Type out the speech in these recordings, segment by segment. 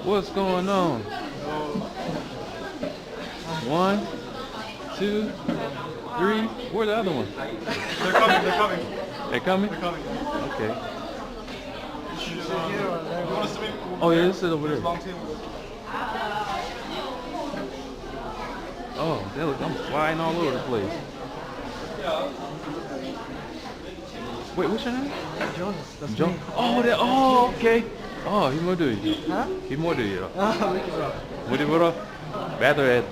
What's going on? One, two, three. Where's the other one? They're coming, they're coming. They coming? They're coming. Okay. You want us to make Oh yeah, this is over there. long table? Oh, they look, I'm flying all over the place. Wait, what's your name? Jonas, that's John. me. Oh, okay. Oh, hur mår du? Huh? Hur mår du idag? Mycket bra. Mår du bra? Vädret är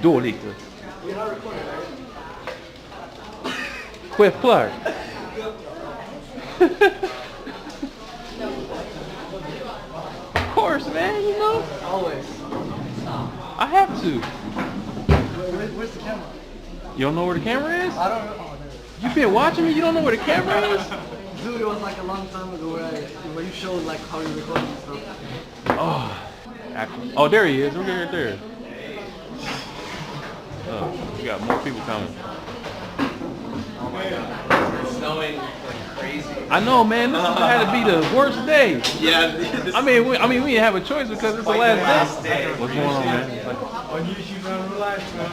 dåligt. Självklart. Of course, man, you know. Always. I have to. Where's the camera? You don't know where the camera is? I don't know. Oh, there. You've been watching me, you don't know where the camera is? Dude, it was like a long time ago where you showed like how you record and stuff. Oh, there he is. We're right there. We got more people coming. Oh my god. It's snowing like crazy. I know, man. This had to be the worst day. Yeah. I mean, we didn't have a choice because it's the like last the day. last day. What's going on, man? On YouTube, man, relax, man.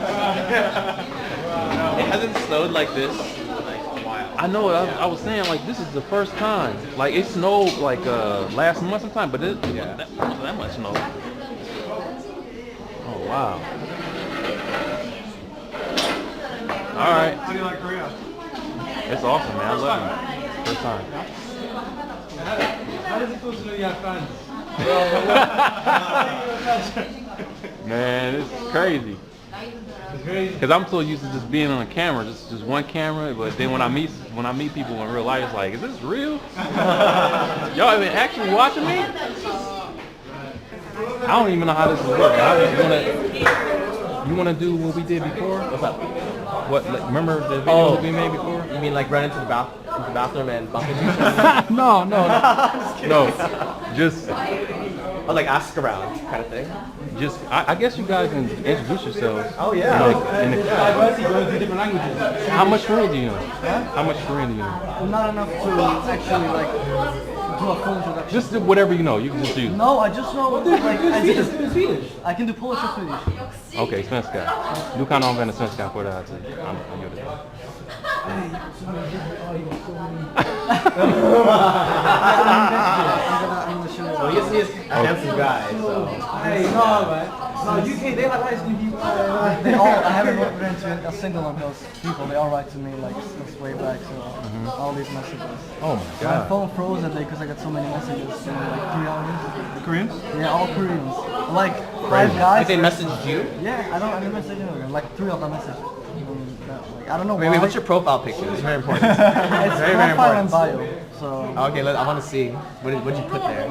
It hasn't snowed like this in like a while. I know. I was saying like this is the first time. Like it snowed like last month sometime, but it wasn't that much snow. Oh wow. All right. How do you like Korea? It's awesome, man. I love it. First time. How does it feel to know you have fans? Man, it's crazy. Cause I'm so used to just being on a camera, just one camera. But then when I meet people in real life, it's like, is this real? Y'all even actually watching me? I don't even know how this is working. You wanna do what we did before? What's up? What? Like, remember the video we made before? You mean like run into the bathroom and bump into each other? No. Just Or like ask around kind of thing? I guess you guys can introduce yourselves. Oh yeah. How much Korean do you know? How much Korean do you know? Not enough to actually like do a full introduction. Just do whatever you know. You can just do. No, I just know like I can do Polish or Swedish. Okej, svenska. Du kan använda svenska för det här till han gör det. Well, he is a handsome guy, so. No, UK, they like light-skinned people. They all, I haven't run into a single one of those people. They all write to me like since way back, so all these messages. Oh my My god. phone froze that day because I got so many messages in like 3 hours. Koreans? Yeah, all Koreans. Like 5 guys. If they messaged you? Yeah, I didn't message anyone. Like 3 of them messaged. Like, I don't know Wait, why. what's your profile picture? It's very important. It's very, very profile and important. bio. So. Okay, I want to see. What'd you put there?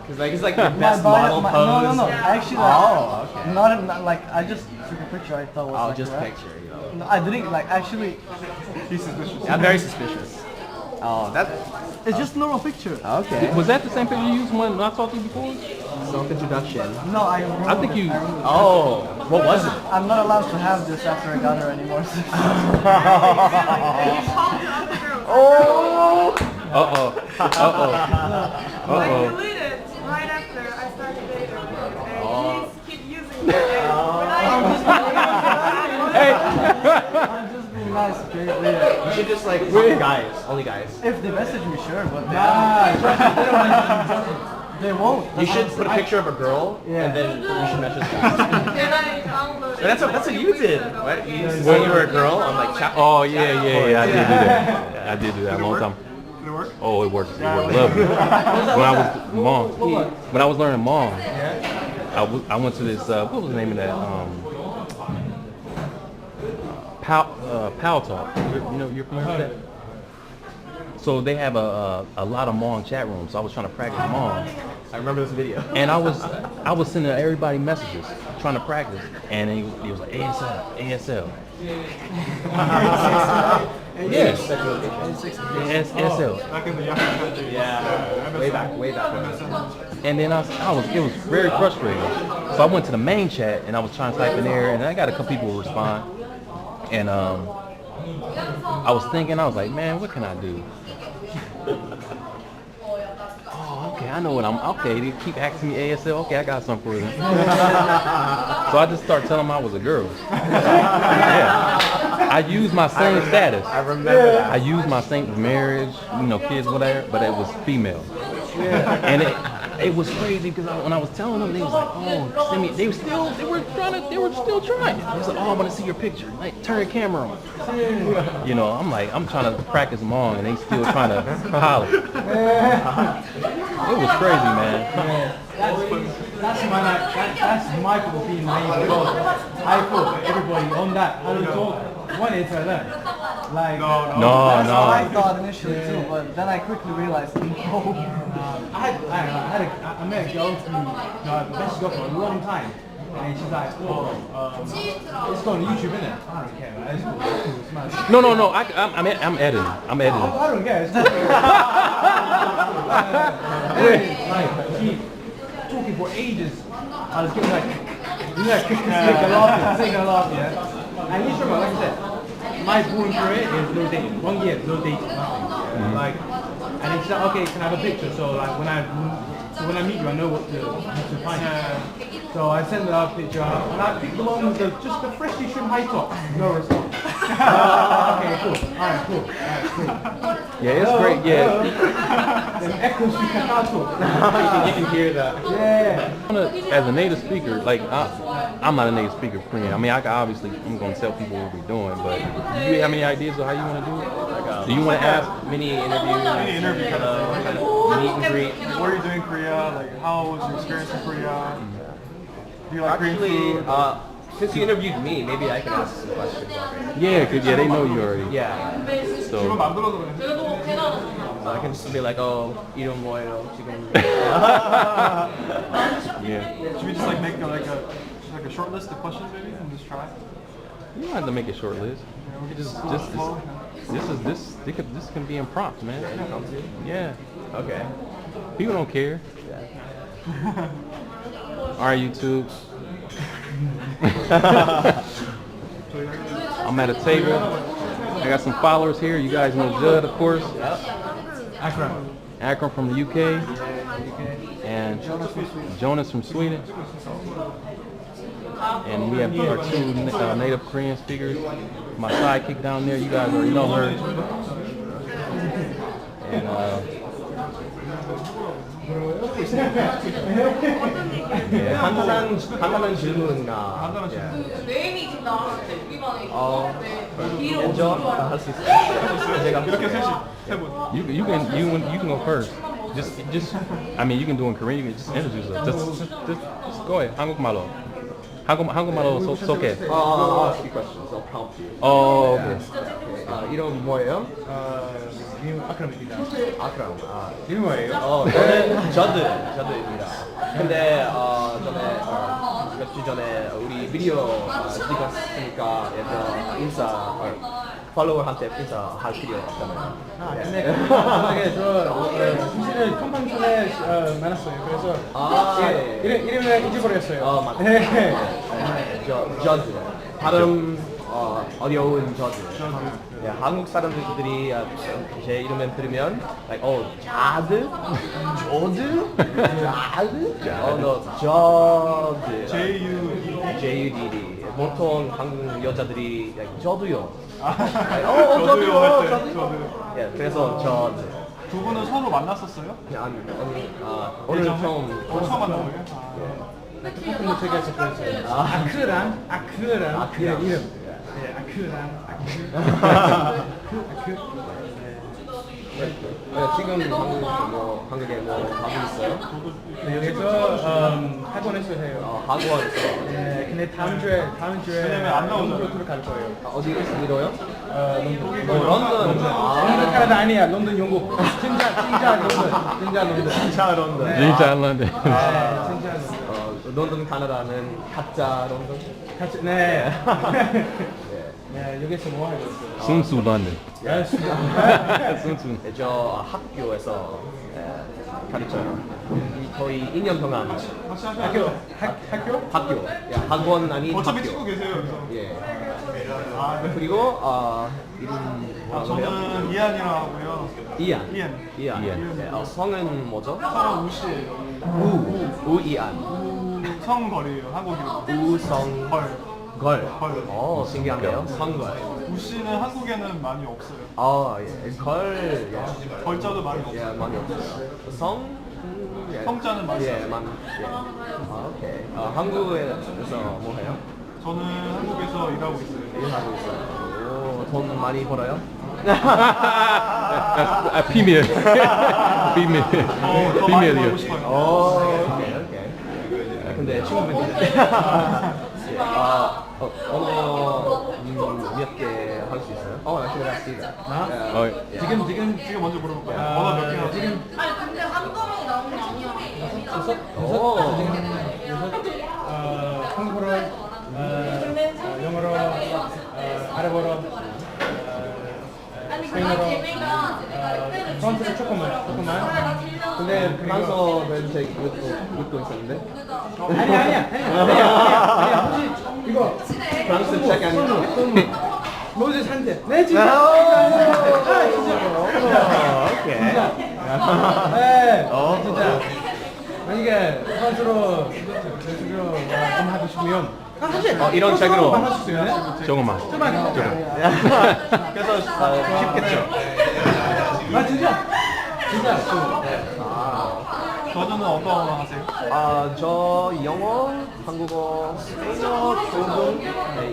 Cause like it's like your My best bio, model pose. no. Actually, like, Oh, okay. not like I just took a picture. I thought was Oh, like just a that. picture, you know. No, I didn't like actually. He's suspicious. Yeah, I'm very suspicious. Oh, that. It's just a normal picture. Okay. Was that the same picture you used when I talked to you before? Self-introduction. No, I. Removed I think you. it. I removed it. Oh, what was it? I'm not allowed to have this after I got her anymore. Oh. I deleted right after I started dating him, and he's keep using it. I'm just being nice, okay? You should just like talk guys, only guys. If they message me, sure, but they won't. You should put a picture of a girl, Yeah. and then you should message guys. And I downloaded But that's what you did, right? You used to say you were a girl on like chat. Oh yeah. I did do that. I did do that a long time. Did it work? Oh, it worked. It worked. Lovely. When I was Hmong, when I was learning Hmong, I went to this. What was the name of that? Pal Talk. You're familiar with that? So they have a lot of Hmong chat rooms. So I was trying to practice Hmong, I remember this video. and I was sending everybody messages trying to practice, and he was like ASL. Yes. ASL. Back in the Yahoo country. Yeah, way back. And then it was very frustrating. So I went to the main chat and I was trying to type in there, and I got a couple people to respond. And I was thinking, I was like, man, what can I do? Oh, okay, I know what I'm. Okay, they keep asking me ASL. Okay, I got something for them. So I just start telling them I was a girl. Yeah. I used my same status. I remember that. I used my same marriage, kids, whatever, but it was female. Yeah. And it was crazy because when I was telling them, they was like, "Oh, send me." They were still trying. They was like, "Oh, I want to see your picture. Like, turn your camera on." I'm like, I'm trying to practice them on, and they still trying to holler. It was crazy, man. That's Michael being naive because I thought everybody on that how to talk wanted to learn. Like No. That's what I thought initially too, but then I quickly realized no. I met a girl who I've been for a long time. And she's like, it's going on YouTube, isn't it? I don't care, man. It's cool. It's nice. No. I'm editing. I don't care. It's cool. Like, she talking for ages. I was giving like, sing a laugh, yeah. And he's like I said, my born career is no dating. 1 year, no dating, nothing. Like, and he's like, okay, can I have a picture? So like when I meet you, I know what to find. So I sent her a picture, and I picked the one with just the freshly trimmed high top. No response. Okay, cool. Alright, cool. Yeah, it's great. Yeah. Then echoes you cannot talk. You can hear that. Yeah. As a native speaker, like I'm not a native speaker Korean. I mean, I'm going to tell people what we're doing, but do you have any ideas of how you want to do it? Do you want to ask mini interview, kind of meet and greet? what are you doing in Korea? Like, how was your experience in Korea? Do you like Korean food? Since you interviewed me, maybe I can ask some questions. Yeah, cause they know you already. Yeah. So I can just be like, oh, 이름 뭐예요? 지금. Yeah. Should we just like make like a short list of questions maybe and just try? You don't have to make a short list. You this can be impromptu, man. Yeah. Okay. People don't care. All right, YouTube. I'm at a table. I got some followers here. You guys know Judd, of course. Akram from the UK. And Jonas from Sweden. And we have our two native Korean speakers. My sidekick down there, you guys already know her. And 간단한 질문이나 메인이 지금 나왔는데 우리 반에 먼저 할 수 있어요. 제가 이렇게 셋이 세 분. you can go first. Just I mean you can do it in Korean. You can just introduce yourself. Just go ahead. 한국말로 소개. speak questions. I'll prompt you. Oh, okay. 이름 뭐예요? 아크람입니다. 아크람. 이름 뭐예요? 저는 저드입니다. 근데 전에 몇 주 전에 우리 비디오 찍었으니까 인사 팔로워한테 인사할 필요 없잖아요. 근데 만약에 저 사실은 컴팡 전에 만났어요. 그래서 이름을 잊어버렸어요. 맞다. 저드. 발음 어려운 저드. 예, 한국 사람들이 제 이름을 들으면 like 자드, 조드, 자드, 너 저드, JUDD. 보통 한국 여자들이 like, 저도요. 저도요. 예, 그래서 저드. 두 분은 서로 만났었어요? 아니, 오늘 처음 처음 만난 거예요? 조금 더 저기에서 그랬어요. 아크람 이름. 네, 아크람. 지금 한국에 뭐 하고 있어요? 네, 여기서 학원에서 해요. 학원에서. 네, 근데 다음 주에 왜냐면 안 나오잖아요. 런던으로 갈 거예요. 어디 이로요? 런던. 런던. 런던 캐나다 아니야. 런던 영국. 진짜 런던. 진짜 런던. 네. 진짜 런던. 네, 진짜 런던. 런던 카나다는 가짜 런던. 같이 네. 네, 여기서 뭐 하고 있어요? 순수 런던. 순수. 저 학교에서 가르쳐요. 거의 2년 동안 학교? 학교. 야, 학원 아닌 어차피 학교. 찍고 계세요 여기서. 예. 그리고 이름 뭐라고 해요? 저는 이한이라고 하고요. 이안. 이안. 이안. 이안. 네, 성은 뭐죠? 성은 우씨예요. 우이안. 성걸이에요. 한국 이름. 우성 걸. 걸. 걸. 신기한데요. 성걸. 우씨는 한국에는 많이 없어요. 예. 걸. 예. 걸자도 많이 예, 없어요. 많이 없어요. 성? 예. 성자는 많이 예, 있어요. 오케이. 한국에서 뭐 해요? 저는 한국에서 일하고 있어요. 일하고 있어요. 오, 돈 많이 벌어요? 비밀. 비밀. 더 많이 비밀이요. 벌고 싶어요. 오케이. 근데 충분히. 언어 몇 개 할 수 있어요? actually that's it. 지금 먼저 물어볼까요? 언어 몇 개나 지금 근데 한국어로 나온 거 아니야. 한국어로, 영어로, 아랍어로, 스페인어로, 프랑스어로 조금만. 근데 프랑스어는 제 읽고 있었는데. 아니야. 혹시 이거 프랑스 책 아니에요? 모두 산대. 네, 진짜. 오케이. 네, 진짜. 만약에 프랑스로 하고 싶으면 사실 이런 책으로. 할 수 있어요. 조금만. 그래서 쉽겠죠. 진짜. 저는 어떤 언어 하세요? 저 영어, 한국어, 스페인어 조금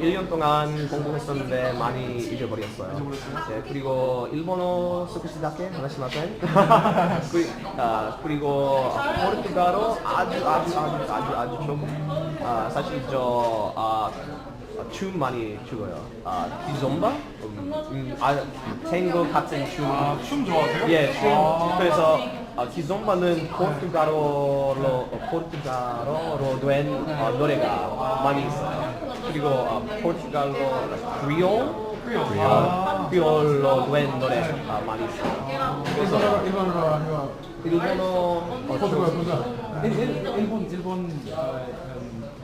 1년 동안 공부했었는데 많이 잊어버렸어요. 네, 그리고 일본어 스쿠시다케 하나시마센. 그리고 포르투갈어 아주 조금. 사실 춤 많이 추고요. 기존바? 탱고 같은 춤. 춤 좋아하세요? 예, 춤. 그래서 기존바는 포르투갈어로 된 노래가 많이 있어요. 그리고 포르투갈로 크리올로 된 노래 많이 있어요. 그래서 일본어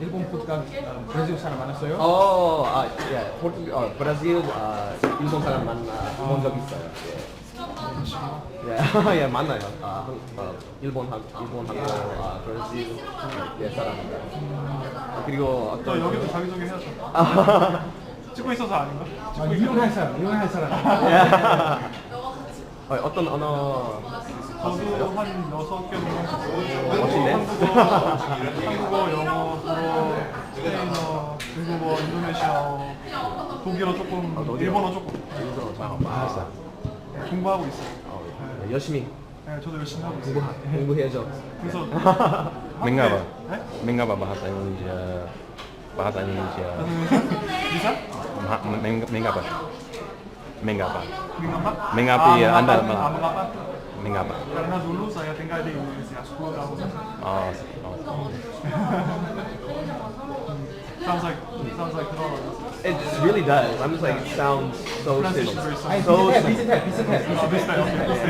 일본 푸드가 브라질 사람 많았어요? 브라질 일본 사람 본 적 있어요. 예, 만나요. 일본하고 브라질 사람들. 그리고 저 여기도 자기소개 해야죠. 찍고 있어서 아닌가? 유명한 사람. 어떤 언어 저도 한 6개 정도 했어요. 멋진데? 한국어, 영어, 불어, 스페인어, 중국어, 인도네시아어, 독일어 조금, 일본어 조금 공부하고 있어요. 열심히 네, 저도 열심히 하고 있어요. 공부해야죠. 그래서 Mengapa? 네? Mengapa bahasa Indonesia? Bahasa Indonesia. bisa? Mengapa? Mengapa? Mengapa? Mengapa ya Anda malah? Mengapa? Mengapa? Karena dulu saya tinggal di Indonesia 10 tahun. Sounds like It really does. I'm just like, it sounds so Translation simple. very simple. 비슷해.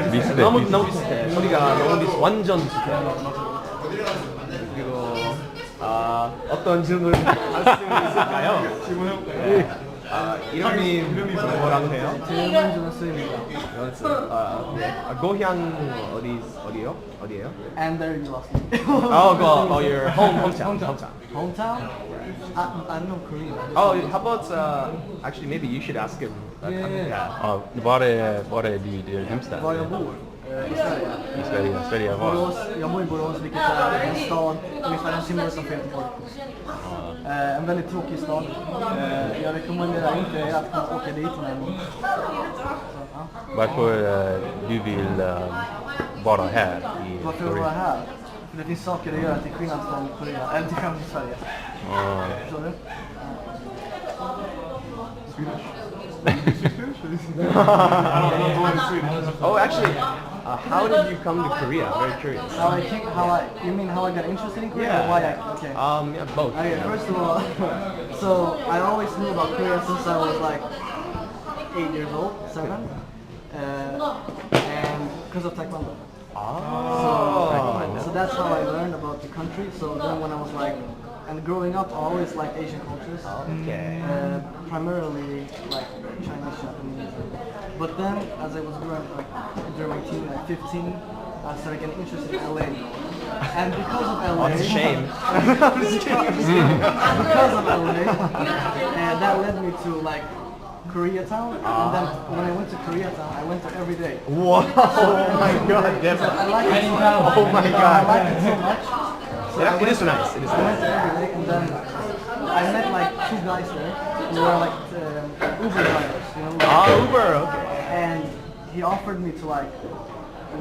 비슷해. 너무 비슷해. 소리가 너무 완전 비슷해. 그리고 어떤 질문 할 수 있을까요? 질문해볼까요? 이름이 뭐라고 해요? 연수입니다. 고향 어디예요? And there you lost me. your hometown. Hometown? I'm not Korean. How about actually maybe you should ask him. Var är du hemstad? Var jag bor? I Sverige. I Sverige var? Borås, jag bor i Borås, vilket är en stad ungefär en timme utanför Göteborg. En väldigt tråkig stad. Jag rekommenderar inte er att åka dit, men... Varför du vill vara här i Varför jag var här? För det finns saker att göra till skillnad från Korea, eller till skillnad från Sverige. Förstår du? Actually, how did you come to Korea? Very curious. You mean how I got interested in Korea? Yeah. Or why okay. Yeah, both. Okay, first of all, so I always knew about Korea since I was like 8 years old, 7, and because of Taekwondo. So that's how I learned about the country. So then when I was like and growing up, I always liked Asian cultures. Okay. Primarily like Chinese, Japanese. But then, as I was growing like during my teen, like 15, I started getting interested in LA. And because of LA, That's a shame. because of LA, that led me to like Koreatown. And then when I went to Koreatown, I went there every day. Whoa! Oh my God! I like it so much. Oh my God! I like it so much. So Yeah, it is nice. It is I went nice. there every day, and then I met like 2 guys there who were like Uber drivers, you know. Uber. Okay. And he offered me to like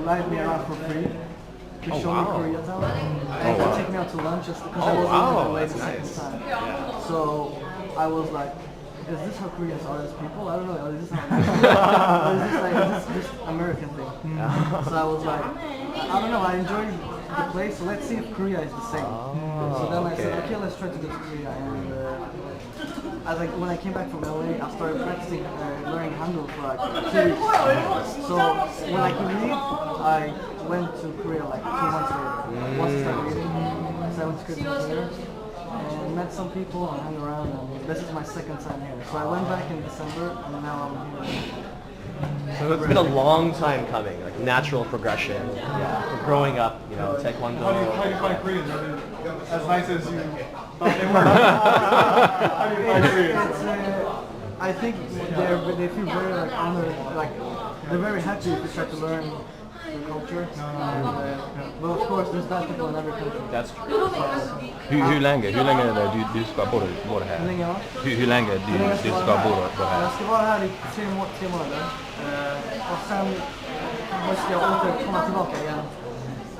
ride me around for free to show me Koreatown and to take me out to lunch just because I wasn't wow, in LA that's the second nice. time. So I was like, is this how Koreans are as people? I don't know. Is this how or is this like is this just American thing? So I was like, I don't know. I enjoyed the place, so let's see if Korea is the same. So then I said, okay, let's try to go to Korea. And when I came back from LA, I started practicing learning Hangul for like 2 weeks. So when I could read, I went to Korea like 2 months later. Once I started reading, so I went to Korea and met some people and hung around. And this is my second time here. So I went back in December, and now I'm here. So it's been a long time coming, like natural progression. Yeah. Growing up, you know, Taekwondo. How do you find Koreans? Are they as nice as you thought they were? How do you find Koreans? I think they feel very like honored, like they're very happy if you try to learn the culture. But of course, there's bad people in every country. That's true. Hur länge du ska bo här? Hur länge va? Hur länge du ska bo här? Jag ska vara här i 3 månader. Och sen måste jag åter komma tillbaka igen.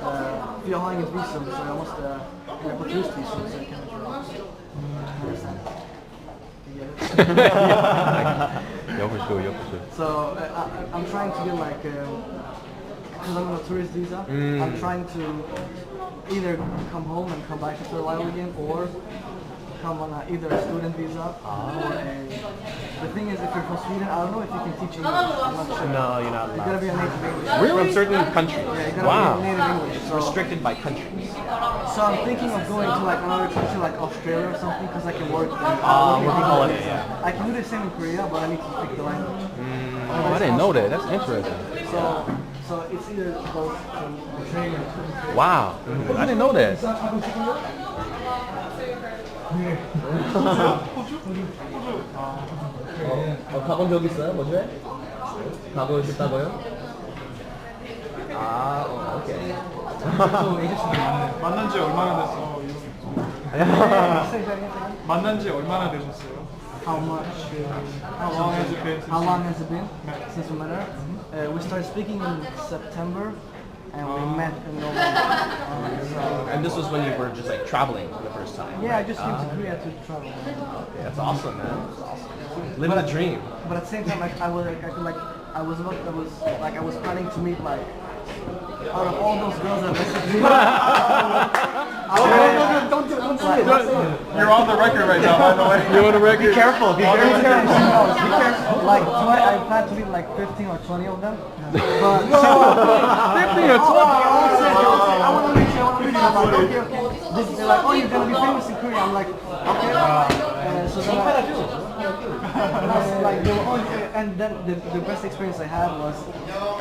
För jag har inget visum, så jag måste på turistvisum, så jag kan inte Jag förstår. So I'm trying to get like, because I'm on a tourist visa, I'm trying to either come home and come back after a while again, or come on either a student visa or a... The thing is, if you're from Sweden, I don't know if you can teach English. I'm not sure. No, you're not You allowed. gotta be a native English. Really? From certain countries. Yeah, you gotta be a native English. So, Restricted by countries. so I'm thinking of going to like another country like Australia or something, because I can work there. Working holiday, yeah. I can do the same in Korea, but I need to speak the language. Oh, I didn't know that. That's interesting. So it's either both training or Wow. I didn't know that. 가본 적 있어요? 뭐지? 가고 싶다고요? 오케이. 만난 지 얼마나 됐어? 만난 지 얼마나 되셨어요? How much? How long has it been? How long has it been since we met her? We started speaking in September, and we met in November. And this was when you were just like traveling for the first time. Yeah, I just came to Korea to travel. Okay, that's awesome, man. That's awesome. Living the dream. But at the same time, I was planning to meet like out of all those girls that messaged me. Don't do it. You're on the record right now, by the way. You're on the record? Be careful. Be very careful. Like I plan to meet like 15 or 20 of them. But 15 or 20? I want to meet you. I'm like, okay. They're like, oh, you're gonna be famous in Korea. I'm like, okay. So then like, and then the best experience I had was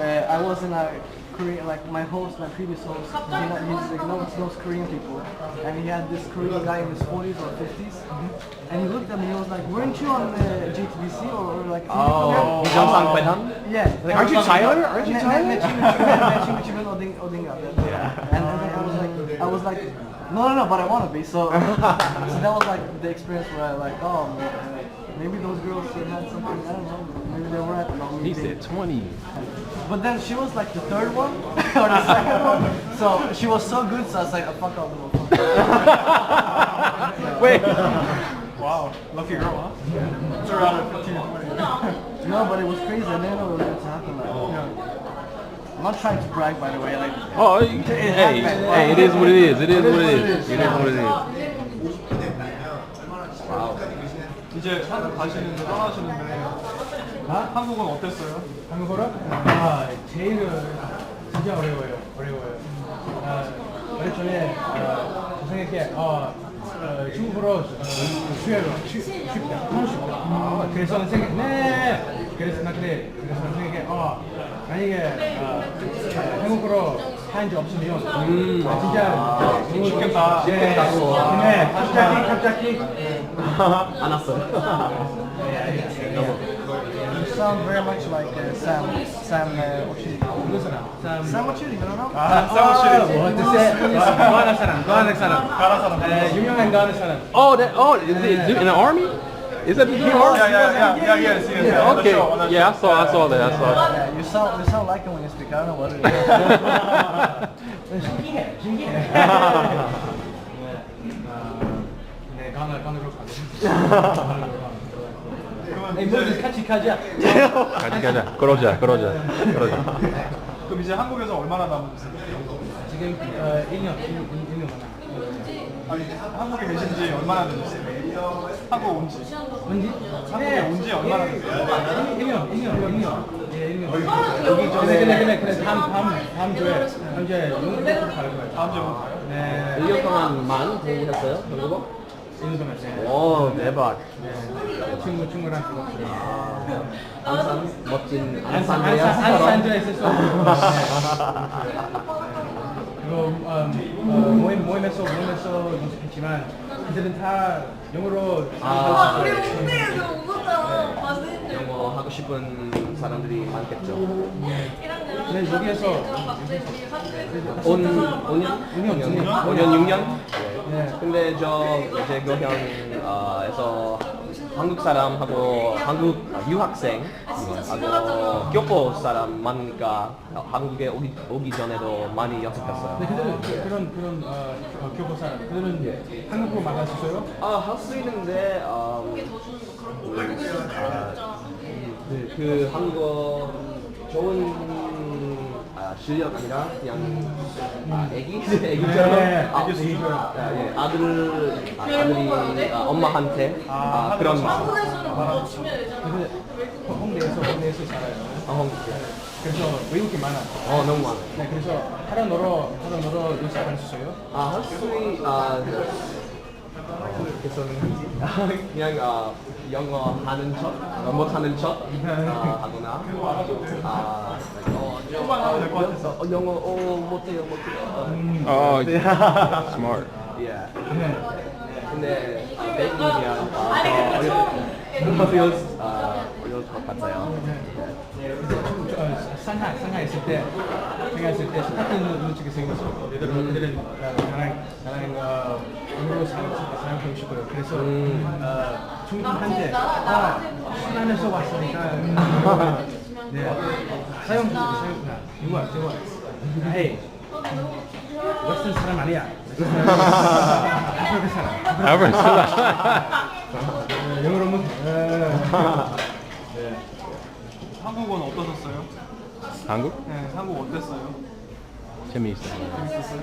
I was in a Korean, like my previous host, he knows Korean people, and he had this Korean guy in his 40s or 50s, and he looked at me and he was like, weren't you on JTBC or like? Oh, Jeong-sang Baehan? Yeah. Like, aren't you Tyler? Aren't you Tyler? And then I was like, no, but I want to be. So that was like the experience where I like, oh, maybe those girls had something, I don't know, maybe they were at the He said 20. But then she was like the third one, or the second one, so she was so good, so I was like, fuck all the Wait. Wow, lucky girl, huh? It's around 15 or 20. No, but it was crazy, I didn't know what was going to happen. Like, I'm not trying to brag, by the way. Like, Oh, hey, it is what it is. It is what it is. It is what it is. 이제 한국 가시는데 떠나시는데 한국은 어땠어요? 한국어로? 제일은 진짜 어려워요. 어렵기 전에 저 생각해 중국어로 쉽다. 그래서 선생님 그래서 선생님께 만약에 한국어로 하는 지 없으면 진짜 좋겠다. 갑자기 안 왔어요. You sound very much like Sam. Sam, what you? Sam, what you? You don't know? 가나 사람. 유명한 가나 사람. Oh, is it in the army? Is that the army? Yes. Okay. Yeah, I saw that. Yeah, you sound like him when you speak. I don't know what it is. 네, 가나로 가고. 그러면 에이, 이제, 모두 같이 가자. 가자. 그러자. 그럼 이제 한국에서 얼마나 남으셨어요? 지금 1년 만나. 아니, 한국에 계신 지 얼마나 되셨어요? 한국 온 지. 언제? 한국에 온 지 얼마나 됐어요? 1년. 예, 1년. 그래. 다음 주에 영국으로 갈 거예요. 다음 주에 뭐 가요? 네. 1년 동안만 공부했어요? 한국어? 1년 동안. 네. 오, 대박. 친구랑 그렇죠. 안산 멋진 안산주에 있었어. 그리고 모임에서 연습했지만 그들은 다 영어로 우리 홍대에서 웃었잖아. 영어 하고 싶은 사람들이 많겠죠. 네, 여기에서 5년? 6년? 네. 근데 저 이제 고향에서 한국 사람하고 한국 유학생하고 교포 사람 많으니까 한국에 오기 전에도 많이 연습했어요. 네, 그들은 그런 교포 사람 그들은 한국어 말할 수 있어요? 할 수 있는데 그 한국어 좋은 실력 아니라 그냥 애기처럼 아들이 엄마한테 그런 말. 홍대에서 살아요. 그래서 외국인 많아. 너무 많아요. 네, 그래서 하루 너로 연습할 수 있어요? 그냥 영어 하는 척, 못하는 척 하거나 영어 못해요. Oh, smart. Yeah. 근데 베이킹이랑 어려울 것 같아요. 상하이 있을 때 스타트 눈치가 생겼어. 그들은 나랑 영어로 사용하고 싶어요. 그래서 중국한테 신안에서 왔으니까 네 사용나 이거 헤이 웨스턴 사람 아니야. 아프리카 사람. 영어로 못. 한국은 어떠셨어요? 한국? 네, 한국 어땠어요? 재미있어요. 재밌었어요?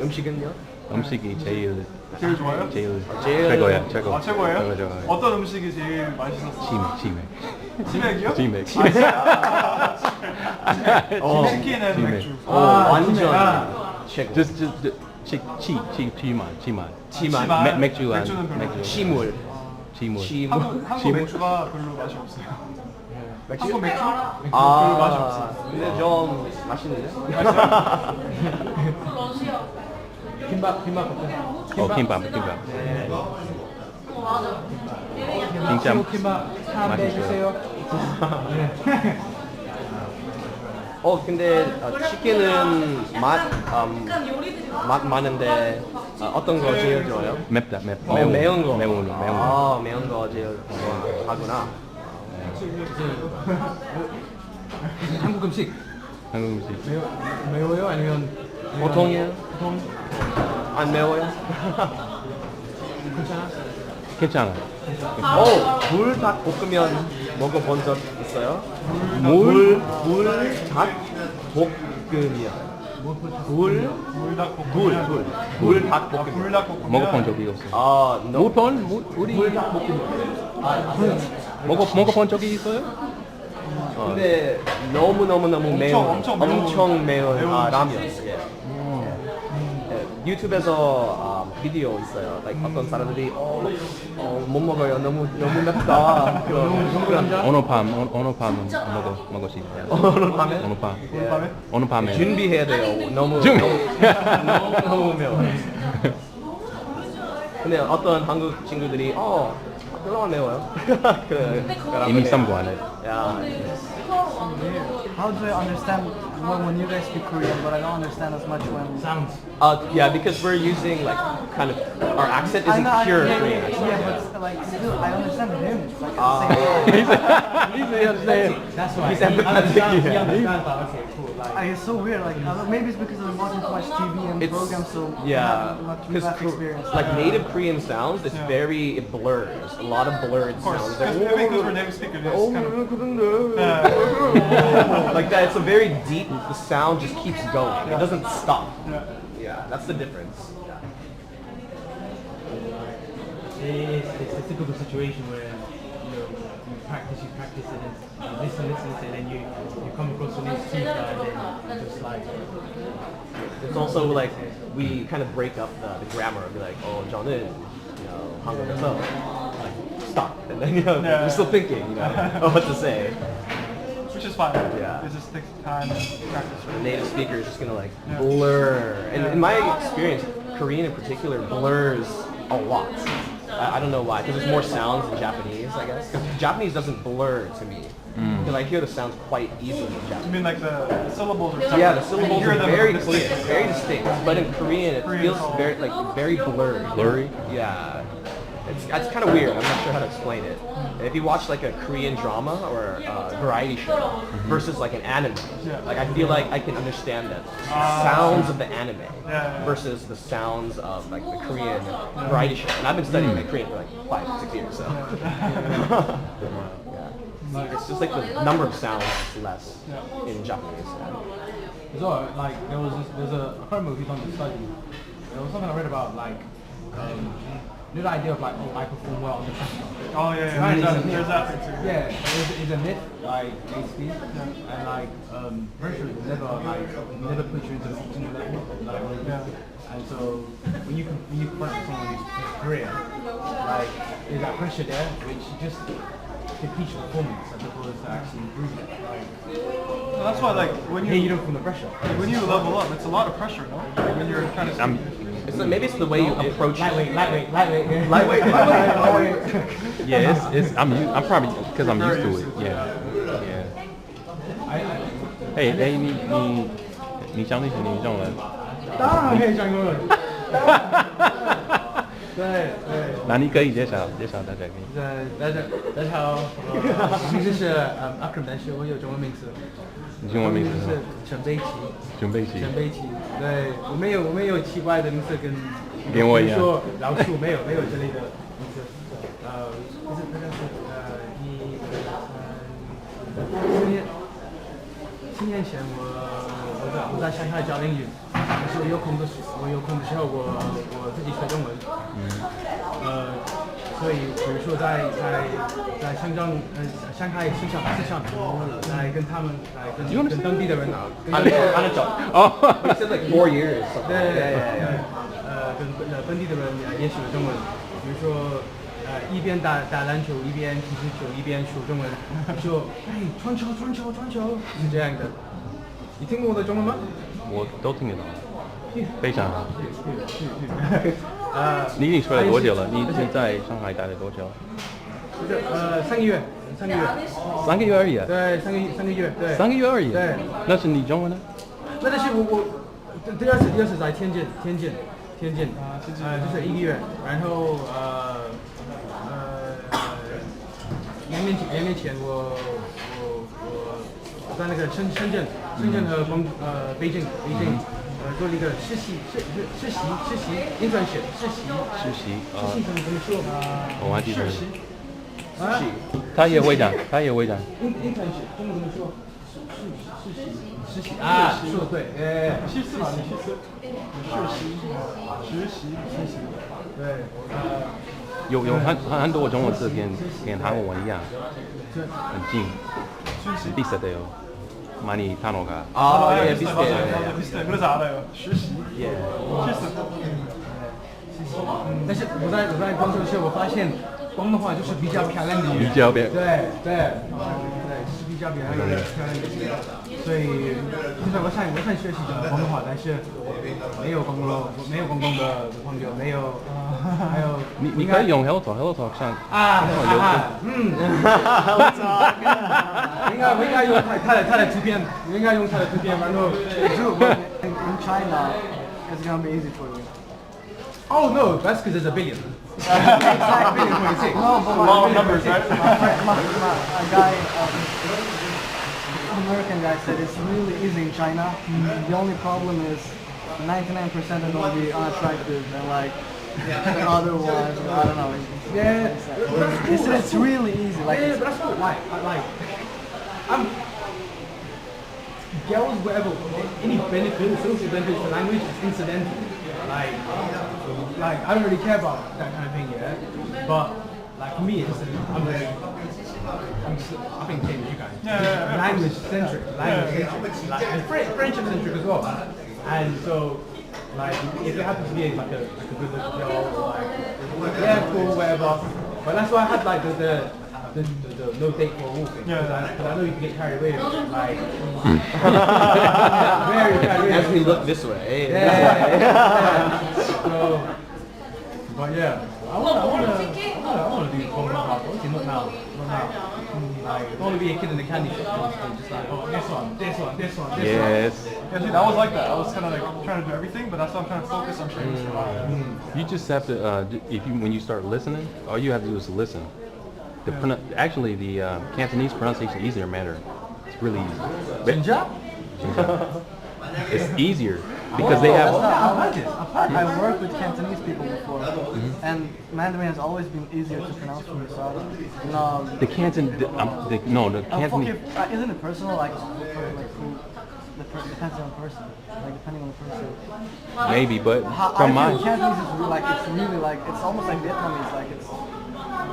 음식은요? 음식이 제일 좋아요? 제일 최고야. 최고. 최고예요? 최고. 어떤 음식이 제일 맛있었어요? 치맥. 치맥이요? 치맥. 치킨은 맥주. 완전 최고. Just 치만. 맥주는 별로. 치물. 한국 맥주가 별로 맛이 없어요. 한국 맥주? 별로 맛이 없어요. 근데 좀 맛있는데? 김밥 어때? 김밥. 진짜 김밥 한배 주세요. 근데 치킨은 맛 많은데 어떤 거 제일 좋아요? 맵다. 매운 거. 매운 거. 매운 거 제일 좋아하구나. 한국 음식 매워요? 아니면 보통이요? 안 매워요? 괜찮아? 불닭볶음면 먹어본 적 있어요? 불닭볶음면. 먹어본 적이 없어. 먹어본 적이 있어요? 근데 너무 매운 엄청 매운 라면. 유튜브에서 비디오 있어요. Like 어떤 사람들이 못 먹어요. 너무 맵다. 오늘 밤은 먹을 수 있어요. 오늘 밤에? 오늘 밤에. 준비해야 돼요. 너무 매워. 근데 어떤 한국 친구들이 별로 안 매워요. 이미 쌈고 안 해. 야, How do I understand when you guys speak Korean, but I don't understand as much when Sounds. yeah, because we're using like kind of our accent I isn't know, pure yeah, Korean. but like still, I understand him. Like at the same That's why. He's He empathetic, understands, he yeah. understands that. Okay, cool. Like, It's so weird. Like maybe it's because I'm watching too much TV and It's- programs, so Yeah, not much because experience. like native Korean sounds, it blurs. A lot of blurred sounds. Maybe because we're native speakers, it's kind of... Like that, it's a very deep. The sound just keeps going. It doesn't stop. Yeah. Yeah, that's the difference. it's a typical situation where you practice it, and you listen, and then you come across a new speaker, and then just like. It's also like we kind of break up the grammar and be like, 저는 한국에서 like stop, and then we're still thinking, what to say. Which is fine. Yeah. It just takes time and practice. The native speaker is just gonna like blur. And in my experience, Korean in particular blurs a lot. I don't know why, because there's more sounds in Japanese, I guess. Because Japanese doesn't blur to me. Because I hear the sounds quite easily in I Japanese. mean, like the syllables are separate. Yeah, the You syllables hear are them very distinctly. clear, very distinct. But in Korean, it Korean feels is all- very blurred. Blurry? Yeah. It's kind of weird. I'm not sure how to explain it. And if you watch like a Korean drama or a variety show versus like an anime, like I feel like I can understand the sounds of the anime versus the sounds of like the Korean variety show. And I've been studying like Korean for like 5-6 years, so yeah. It's just like the number of sounds is less in Japanese. So like there's a I can't remember who's done the study. There was something I read about like the idea of like I perform well under pressure. Oh yeah, there's that thing too. Yeah, it's a myth, like basically, and like pressure is never put you into the optimal level. And so when you confront someone who's Korean, like is that pressure there, which just defeats your performance as opposed to actually improving it. Like, So that's why, like, when hey, you you don't feel the pressure. when you level up, it's a lot of pressure, no? Like, when you're trying to. It's like, maybe it's the way you approach Lightweight. Lightweight. Yeah, I'm probably because I'm used to it. Yeah. Hey, 你讲的是你中文。当然可以讲英文。对。那你可以介绍大家可以。大家好，我名字是Akram，但是我有中文名字。你中文名字是什么？陈飞奇。准备起。对，我没有奇怪的名字跟我一样。比如说老鼠没有这类的名字。就是大概是7年前我在上海教英语，但是我有空的时候我自己学中文。所以比如说在上海市场，来跟他们跟当地的人on a job. Oh, he said like 4 years. 对，跟本地的人也学中文，比如说一边打篮球，一边踢足球，一边说中文，说哎传球，是这样的。你听过我的中文吗？我都听得到，非常好。你已经出来多久了？你已经在上海待了多久？3个月。3个月而已啊。对，3个月，对。3个月而已。对。那是你中文呢？那是我第二次在天津，就是1个月，然后2年前我在那个深圳和北京做了一个实习 internship 实习怎么说？我还记得。啊？他也会讲。internship 中文怎么说？实习啊，说的对，实习，对，有很多中文字跟韩国文一样，很近。비슷해요. 많이 단어가. 예, 비슷해요. 비슷해. 그래서 알아요. 实习. 예. 실습. 但是我在光州的时候，我发现光的话就是比较漂亮的语言。比较漂亮对，是比较漂亮的语言。所以现在我想学习广东话，但是没有广东的朋友，没有，还有你可以用 Hello Talk 上应该用他的图片，然后 In China, it's gonna be easy for you. Oh no, that's because there's a billion. Exactly. No, but Law of numbers, right? a guy, American guy said it's really easy in China. The only problem is 99% are going to be unattractive and like the other ones, I don't know. Yeah, He said it's really easy. Like, yeah, but that's not like girls, whatever, any benefits, social benefits for language is incidental. Like I don't really care about that kind of thing, yeah. But like for me, it's just, I think same as you guys. Yeah. Language centric, like and friendship centric as well. And so, like if it happens to be like a good looking girl, or like yeah, cool, whatever. But that's why I had like the no date for a walk thing. Because I know you can get carried away with it. Like, very carried away. As we look this way. Yeah. So, but yeah, I wanna do Pokemon Park. Obviously not now. Like, I don't want to be a kid in the candy shop. Just like, oh, this one. Yes. Yeah, dude, I was like that. I was kind of like trying to do everything, but that's why I'm trying to focus on trying to survive. You just have to when you start listening, all you have to do is listen. Actually, the Cantonese pronunciation is easier matter. It's really easy. Jinja? It's easier because they have. I've worked with Cantonese people before, and Mandarin has always been easier to pronounce for me. So I don't know. The Cantonese. Isn't it personal? Like who? Depends on the person. Like depending on the person. Maybe, but I from feel mine. Cantonese is really like it's almost like Vietnamese. Like it's.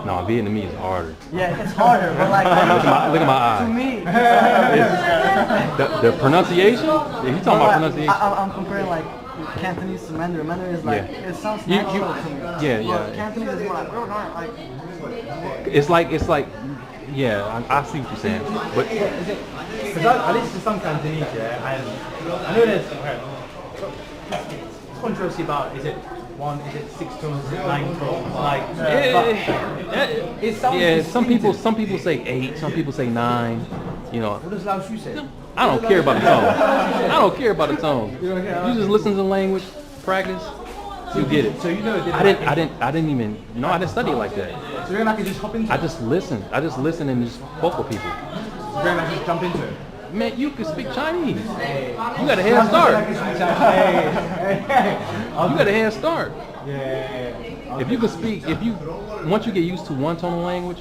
No, Vietnamese is harder. Yeah, it's harder, but like Look at my to eye. me, The pronunciation? Yeah, you talking about pronunciation? I'm comparing like Cantonese to Mandarin. Mandarin is like it sounds natural to me. But Cantonese is more like Because I see what you're saying. But because I listen to some Cantonese, yeah, and I know there's controversy about is it 6 tones, is it 9 tones? Like, it sounds some people say 8, some people say 9. You know, what does Lao Shu say? I don't care about the tone. I don't care about the tone. You just listen to the language, practice, you get it. So you know it didn't. I didn't even I didn't study it like that. So you're not gonna just hop into I it? just listen and just spoke with people. So you're not just jump into it? Man, you can speak Chinese. You got a head start. You got a head start. Yeah. If you can speak, once you get used to one tone of language,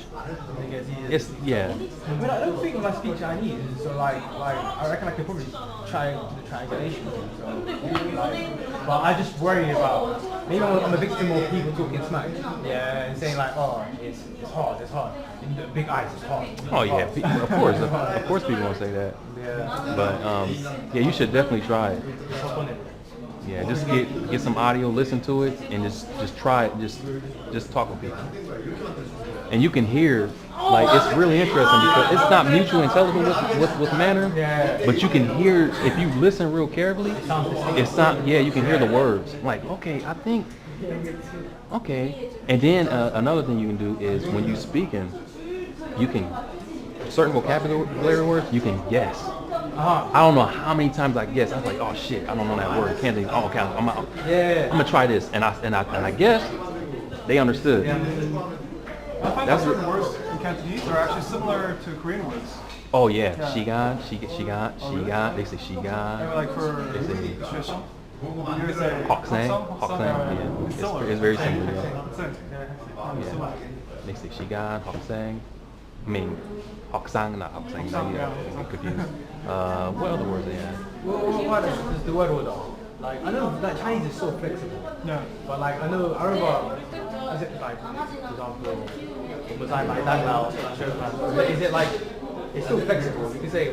it's yeah. I mean, I don't think if I speak Chinese, so like I reckon I could probably try the triangulation thing. So, but I just worry about maybe I'm a victim of people talking smack. Yeah, and saying like, oh, it's hard. And the big eyes, it's hard. Oh yeah, of course people won't say that. Yeah. But yeah, you should definitely try it. Just hop on it. Yeah, just get some audio, listen to it, and just try it. Just talk with people, and you can hear. Like it's really interesting because it's not mutually intelligible with Mandarin, but you can hear if you listen real carefully. It's not. Yeah, you can hear the words. Like okay, I think. Okay, and then another thing you can do is when you speaking, you can certain vocabulary words you can guess. I don't know how many times I guess. I was like, oh shit, I don't know that word. Can't think. Oh, okay, I'm gonna try this, and I guess they understood. I find that certain words in Cantonese are actually similar to Korean words. Oh yeah, shigan. They say shigan. Like for They say Shisham. You say hoksang. It's Yeah, similar. it's very similar. Yeah. Similar. They say shigan, hoksang. I mean, hoksang, not hoksang. Yeah, I'm confused. What other words they have? What is the word order? Like I know that Chinese is so flexible. Yeah. But like I remember, is it like for example, was I my dad now? Is it like it's still flexible? You can say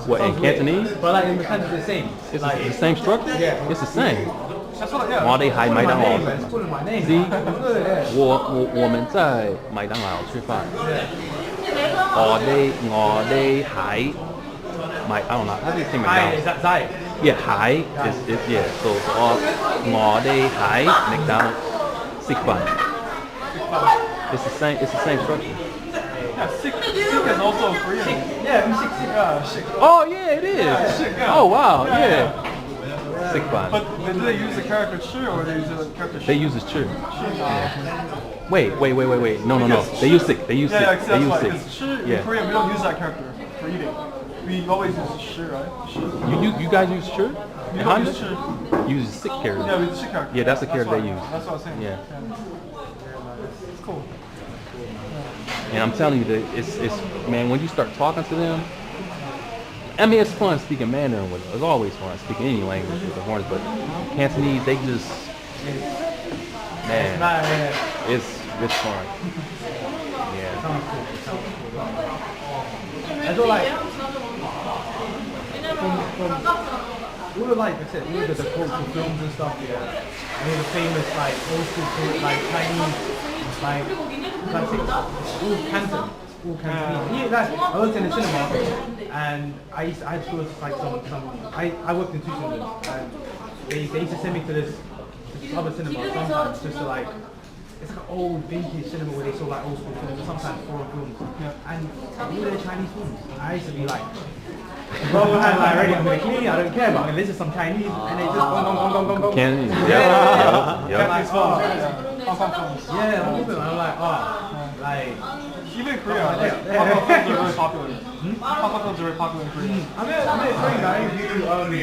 What in Cantonese? But like in Cantonese it's the same. It's the same structure. Yeah. It's the same. That's what. Yeah. 我哋係麥當勞。 It's calling my name. See? Yeah. 我們在麥當勞吃飯。我哋喺I don't know. How do you say Hi, McDonald's? is that Zai? Yeah, hi is yeah. So 我哋喺 McDonald's 食飯。It's the same structure. Yeah, sick is also Korean. Yeah, I'm 6. Yeah, sick. Oh yeah, it is. Yeah. Oh wow, Yeah, yeah. yeah. Sick fun. But do they use the character Shi or they use the character Shi? They use it true. Wait. No. They use sick. They use Yeah, sick. yeah, They that's use why. sick. Because Shi in Yeah. Korea we don't use that character for eating. We always use Shi, right? Shi. You guys use true? We Honda? don't use Shi. Use sick character. Yeah, we use Shi character. Yeah, that's the character why- they use. That's what I was saying. Yeah. It's cool. And I'm telling you that it's man, when you start talking to them, I mean it's fun speaking Mandarin with them. It's always fun speaking any language with the Hornets, but Cantonese they just man, it's fun. Yeah. I feel like from all the like I said, all the cultural films and stuff, yeah, and all the famous like old school like Chinese like classics, all Canton, all Cantonese. Yeah, like, I worked in the cinema and I used to like I worked in two cinemas and they used to send me to this other cinema sometimes just to like. It's like an old vintage cinema where they saw like old school films, sometimes foreign films, and all their Chinese films. I used to be like, well, I'm like, already, I'm gonna clean it, I don't care, but I'm gonna listen to some Chinese, and they just go. Cantonese. Yeah. Yeah. Japanese films. Hong Kong films. Yeah, I'm like, like, Even in Korea, like, Hong Kong films are really popular. Hong Kong films are very popular in Korea. I met a Korean guy who,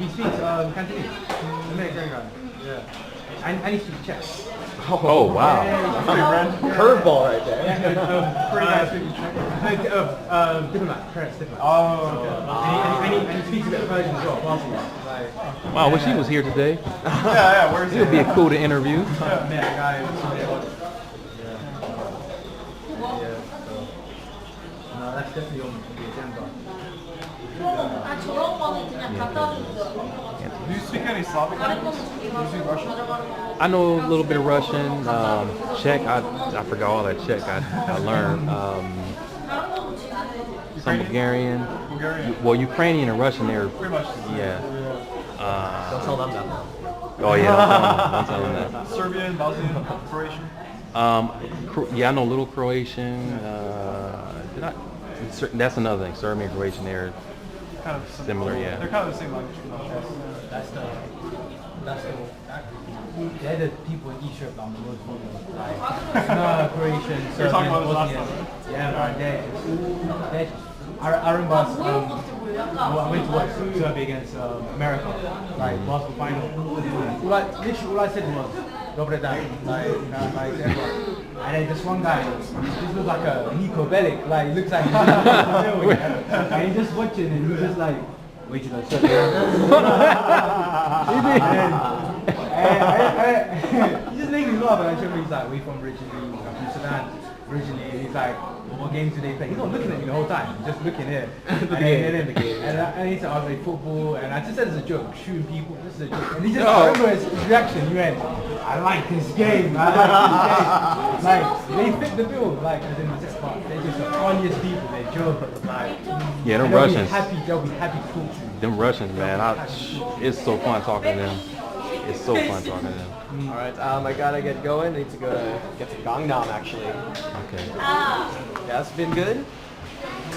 he speaks Cantonese. I met a Korean guy, yeah. And he speaks Czech. Oh wow. Curveball right there. Korean guys speaking Czech. Diplomat, Paris diplomat. Oh, okay. And he speaks a bit of Persian as well, possibly. Like, Wow, I wish he was here today. Yeah, where's It would be cool to interview. met a guy who's no, that's definitely on the agenda. Do you speak any Slavic languages? Do you speak Russian? I know a little bit of Russian, Czech. I forgot all that Czech. I learned some Bulgarian. Bulgarian? Well, Ukrainian and Russian, they're Pretty much. yeah. Don't tell them that now. Oh yeah, don't tell them that. Serbian, Bosnian, Croatian? Yeah, I know a little Croatian. That's another thing. Serbian and Croatian, they're Kind of similar, yeah. They're kind of the same language. That's the they're the people in East Europe that I'm the most familiar with. Like, no, Croatian, We were talking Serbian, about this last Bosnian. time, Yeah, man, they're just, I remember I went to watch Serbia against America, like basketball final. Literally all I said was, Dobre dan, like everyone. And then this one guy, he looks like a Nico Bellic, like he looks like he's and he's just watching and he's just like, wait till I shut and he just made me laugh and I showed him, he's like, we from originally, I'm from Sudan originally, and he's like, what game do they play? He's not looking at me the whole time, he's just looking here. And he said, I play football, and I just said it's a joke, shooting people, this is a joke. And he just, I remember his reaction, he went, I like this game, I like this game. Like, they fit the bill, like, as in the set part. They're just the funniest people, they joke, like, Yeah, them and Russians. They'll be happy to talk to you. Them Russians, man. It's so fun talking to them. It's so fun talking to them. All right, I gotta get going. I need to go get to Gangnam actually. Okay. Yeah, it's been good.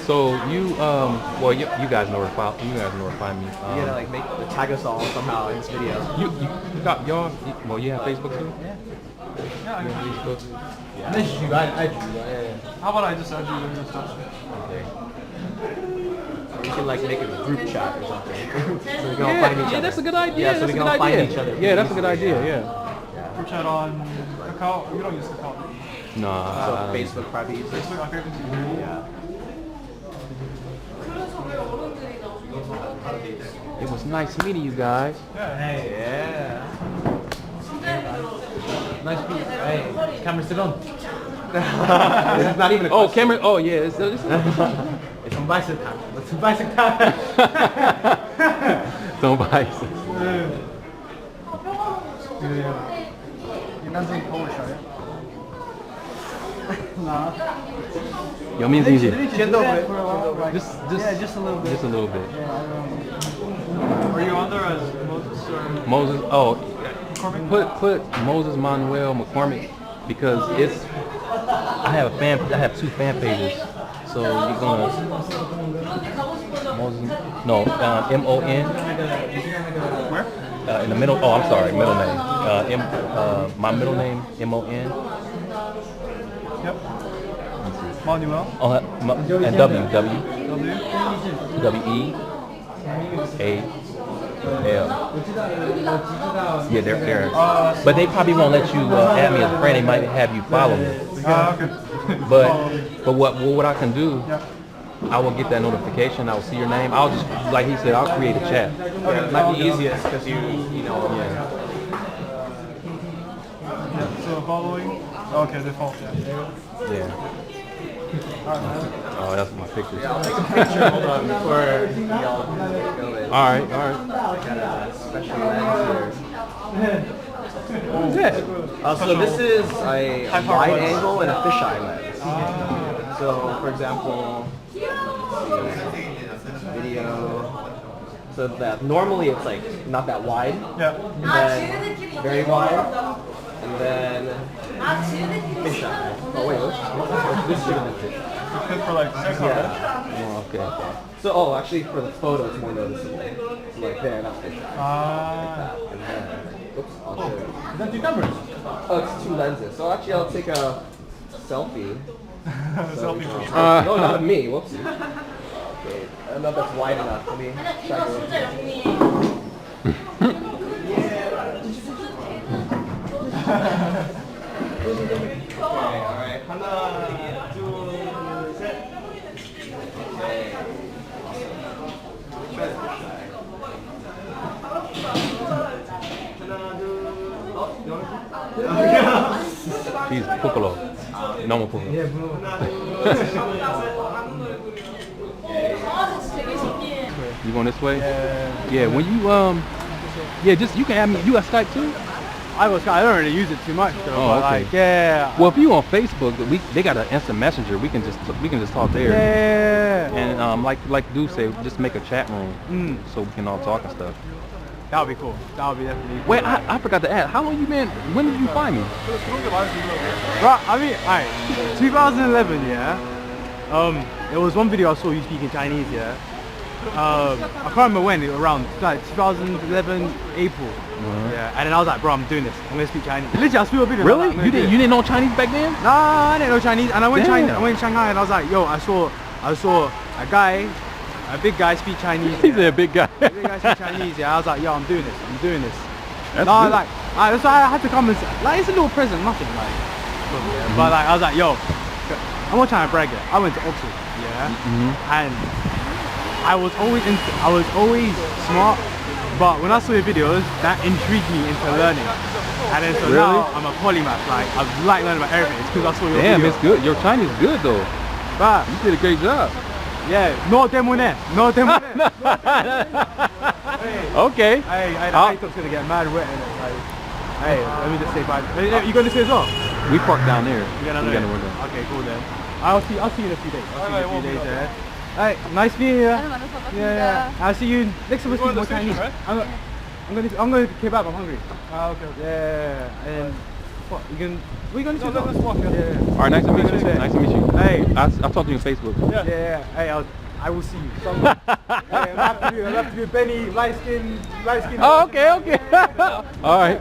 So you, well, you guys know where to find. You guys know where to find me. You gotta like tag us all somehow in this video. You got y'all. Well, you have Facebook too. Yeah, I can. Facebook. I messaged you, I do, yeah. How about I just add you in this touch? Okay. We can like make a group chat or something, so we can all find each other. Yeah, that's a good idea. Yeah, so we can all find each other. Yeah, that's a good idea. Yeah. Group chat on Kakao. You don't use Kakao. No. So Facebook probably easier. Facebook, my favorite thing. Yeah. It was nice meeting you guys. Hey, Yeah. nice to meet you. Hey, camera's still on. This is not even a Oh, question. Cameron. Oh, yeah. It's It's on bicycle time. It's on bicycle time. don't buy it. You're not doing Polish, are you? Nah. Yo, means easy. Did you do that for a while? Like, Just yeah, just a little bit. Just a little bit. Yeah, I remember. Are you on there as Moses or Moses. Oh, McCormick? put Moses Manuel McCormick because it's. I have 2 fan pages, so you're gonna Moses. No, MON. Where? In the middle. Oh, I'm sorry, middle name. My middle name MON. Yep. Manuel. And W E A L. Yeah, they're there. But they probably won't let you add me as a friend. They might have you follow me. Okay. But what I can do, Yeah. I will get that notification. I will see your name. I'll just, like he said, I'll create a chat. Yeah, it might be easiest because you know. Yeah. Yeah, so following. Okay, default. Yeah. Oh, that's my picture. I'll take a picture. Hold on before y'all go in. All right. I got a special lens here. What is that? So this is a wide angle and a fisheye lens. So for example, video. So that normally it's like not that wide, Yeah. and then very wide, and then fisheye. Oh wait, what's this should have been fisheye? It's good for like sex. Yeah. Oh, okay. So actually for the photo it's more noticeable. So like there, that's fisheye. And then, oops, I'll show you. Is that 2 cameras? Oh, it's 2 lenses. So actually, I'll take a selfie. Selfie for sure. No, not of me. Whoopsie. Okay, I don't know if that's wide enough. Let me check it. Okay, all right. 하나, 둘, 셋. Okay. Awesome. Try to be shy. 하나, 둘. Oh, you want to? He's Piccolo. Normal Piccolo. Yeah, bro. You going this way? Yeah. When you yeah, just you can add me. You got Skype too? I don't really use it too much though. Oh, but okay. like, yeah. Well, if you on Facebook, they got an instant messenger. We can just talk there. Yeah. And like Dude say, just make a chat room so we can all talk and stuff. That would be cool. That would be definitely cool. Wait, I forgot to ask. How long you been? When did you find me? Right, I mean, alright, 2011, yeah. It was one video I saw you speaking Chinese, yeah. I can't remember when, around like 2011 April. Yeah, and then I was like, bro, I'm doing this. I'm gonna speak Chinese. Literally, I saw a video. Really? Like, You didn't know Chinese back then? Nah, I didn't know Chinese. And I went Damn. I went to Shanghai, and I was like, yo, I saw a big guy speak Chinese. He's a big guy. A big guy speak Chinese. Yeah, I was like, yo, I'm doing this. That's No, good. like, that's why I had to come and like, it's a little present, nothing like. But like, I was like, yo, I'm not trying to brag it. I went to Oxford, yeah, and I was always smart. But when I saw your videos, that intrigued me into learning. And then so Really? now I'm a polymath. Like I like learning about everything. It's because I saw your Damn, videos. it's good. Your Chinese is good though. But You did a great job. yeah, no temune. Okay. Hey, the TikTok's gonna get mad wet in it. Like, hey, let me just say bye. Hey, you going this way as well? We parked down there. You're gonna We know. gotta work on. Okay, cool then. I'll see you in a few days. Yeah. Hey, nice meeting you. Yeah. I'll see you next time. We speak more Chinese. right? I'm going to kebab. I'm hungry. Okay. Yeah. And what? We gonna do? Let's walk. Yeah. All right, nice to meet you. Yeah. Nice to meet you. Hey. I'll talk to you on Facebook. Yeah. Hey, I will see you. Hey, I'll have to do Benny light skin. Oh, okay. All right.